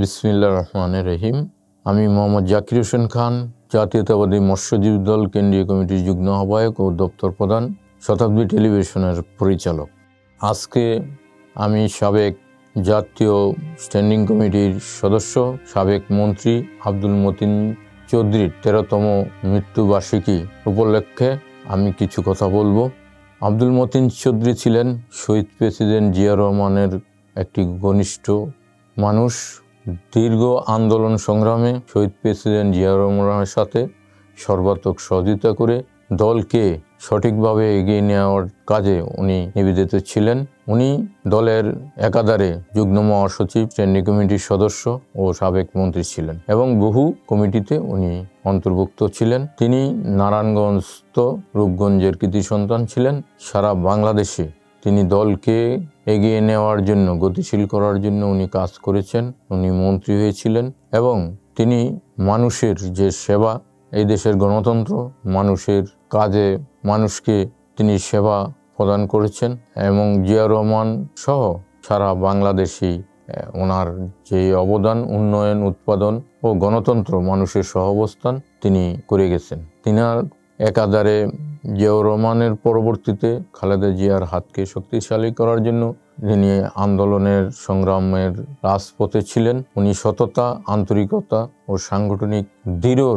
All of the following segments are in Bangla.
বিসমিল্লাহির রহমানির রহিম। আমি মোহাম্মদ জাকির হোসেন খান, জাতীয়তাবাদী মৎস্যজীবী দল কেন্দ্রীয় কমিটির যুগ্ম আহ্বায়ক ও দপ্তর প্রধান, শতাব্দী টেলিভিশনের পরিচালক। আজকে আমি সাবেক জাতীয় স্ট্যান্ডিং কমিটির সদস্য, সাবেক মন্ত্রী আব্দুল মতিন চৌধুরীর 13তম মৃত্যুবার্ষিকী উপলক্ষে আমি কিছু কথা বলবো। আব্দুল মতিন চৌধুরী ছিলেন শহীদ প্রেসিডেন্ট জিয়া রহমানের একটি ঘনিষ্ঠ মানুষ। দীর্ঘ আন্দোলন সংগ্রামে শহীদ প্রেসিডেন্ট জিয়া রহমানের সাথে সর্বাত্মক সহযোগিতা করে দলকে সঠিকভাবে এগিয়ে নেওয়ার কাজে উনি নিবেদিত ছিলেন। উনি দলের একাধারে যুগ্ম মহাসচিব, স্ট্যান্ডিং কমিটির সদস্য ও সাবেক মন্ত্রী ছিলেন এবং বহু কমিটিতে উনি অন্তর্ভুক্ত ছিলেন। তিনি নারায়ণগঞ্জ রূপগঞ্জের কৃতি সন্তান ছিলেন। সারা বাংলাদেশে তিনি দলকে এগিয়ে নেওয়ার জন্য, গতিশীল করার জন্য উনি কাজ করেছেন। উনি মন্ত্রী হয়েছিলেন এবং তিনি মানুষের যে সেবা, এই দেশের গণতন্ত্র, মানুষের কাজে মানুষকে তিনি সেবা প্রদান করেছেন এবং জিয়া রহমান সহ সারা বাংলাদেশি ওনার যে অবদান, উন্নয়ন, উৎপাদন ও গণতন্ত্র, মানুষের সহাবস্থান তিনি করে গেছেন। তিনার একাধারে জিয়াউর রহমানের পরবর্তীতে খালেদা জিয়ার হাতকে শক্তিশালী করার জন্য যিনি আন্দোলনের সংগ্রামের রাজপথে ছিলেন, উনি সততা, আন্তরিকতা ও সাংগঠনিক দৃঢ়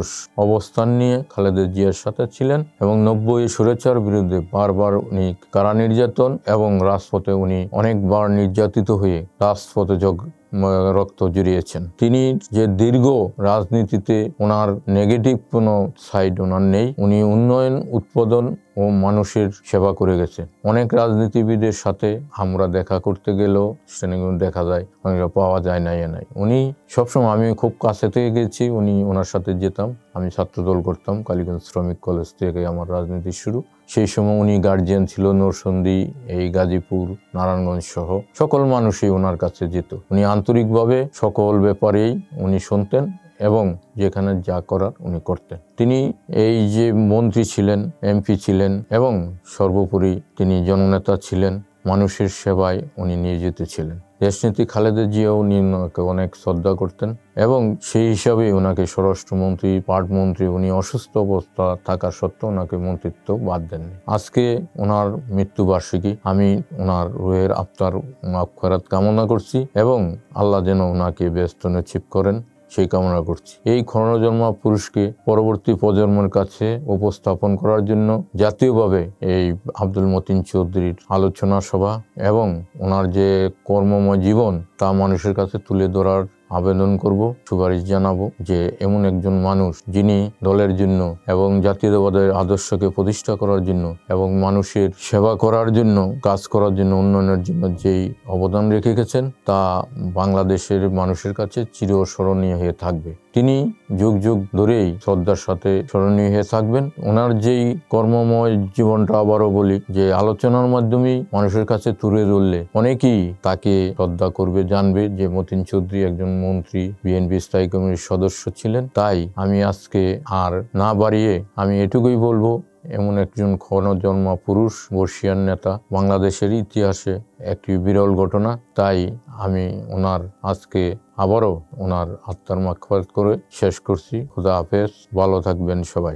অবস্থান নিয়ে খালেদা জিয়ার সাথে ছিলেন এবং 90 স্বৈরাচার বিরুদ্ধে বারবার উনি কারা নির্যাতন এবং রাজপথে উনি অনেকবার নির্যাতিত হয়ে রাজপথে রক্ত জুড়িয়েছেন। তিনি যে দীর্ঘ রাজনীতিতে ওনার নেগেটিভ কোনো সাইড ওনার নেই। উনি উন্নয়ন, উৎপাদন ও মানুষের সেবা করে গেছে। অনেক রাজনীতিবিদের সাথে আমরা দেখা করতে গেলেও দেখা যায়, অনেকটা পাওয়া যায় না। উনি সবসময়, আমি খুব কাছে থেকে গেছি, ওনার সাথে যেতাম। আমি ছাত্রদল করতাম, কালীগঞ্জ শ্রমিক কলেজ থেকে আমার রাজনীতি শুরু। সেই সময় উনি গার্জিয়ান ছিল নরসিংদী, এই গাজীপুর, নারায়ণগঞ্জ সহ সকল মানুষই ওনার কাছে যেত। উনি আন্তরিকভাবে সকল ব্যাপারেই উনি শুনতেন এবং যেখানে যা করার উনি করতেন। তিনি এই যে মন্ত্রী ছিলেন, এমপি ছিলেন এবং সর্বোপরি তিনি জননেতা ছিলেন। মানুষের সেবায় উনি নিয়োজিত ছিলেন। দেশনেত্রী খালেদা জিয়াও ওনাকে অনেক শ্রদ্ধা করতেন এবং সেই হিসাবে ওনাকে স্বরাষ্ট্রমন্ত্রী, পাটমন্ত্রী, উনি অসুস্থ অবস্থা থাকা সত্ত্বেও ওনাকে মন্ত্রিত্ব বাদ দেননি। আজকে ওনার মৃত্যুবার্ষিকী। আমি ওনার রুহের আত্মার মাগফিরাত কামনা করছি এবং আল্লাহ যেন ওনাকে ব্যস্ত নসিব করেন সেই কামনা করছি। এই ক্ষণজন্মা পুরুষকে পরবর্তী প্রজন্মের কাছে উপস্থাপন করার জন্য জাতীয়ভাবে এই আব্দুল মতিন চৌধুরীর আলোচনা সভা এবং ওনার যে কর্মময় জীবন তা মানুষের কাছে তুলে ধরার আবেদন করব, সুপারিশ জানাবো যে এমন একজন মানুষ যিনি দলের জন্য এবং জাতীয়তাবাদের আদর্শকে প্রতিষ্ঠা করার জন্য এবং মানুষের সেবা করার জন্য, কাজ করার জন্য, উন্নয়নের জন্য যেই অবদান রেখে গেছেন তা বাংলাদেশের মানুষের কাছে চিরস্মরণীয় হয়ে থাকবে। তিনি যুগ যুগ ধরেই শ্রদ্ধার সাথে স্মরণীয় হয়ে থাকবেন। ওনার যেই কর্মময় জীবনটা, আবারও বলি, যে আলোচনার মাধ্যমেই মানুষের কাছে তুলে ধরলে অনেকেই তাকে শ্রদ্ধা করবে, জানবে যে মতিন চৌধুরী একজন মন্ত্রী, বিএনপি স্থায়ী কমিটির সদস্য ছিলেন। তাই আমি আজকে আর না বাড়িয়ে আমি এটুকুই বলবো, এমন একজন ক্ষণজন্মা পুরুষ, বর্ষিয়ান নেতা, বাংলাদেশের ইতিহাসে একটি বিরল ঘটনা। তাই আমি ওনার আজকে আবারও ওনার আত্মার মাগফিরাত করে শেষ করছি। খোদা হাফেজ, ভালো থাকবেন সবাই।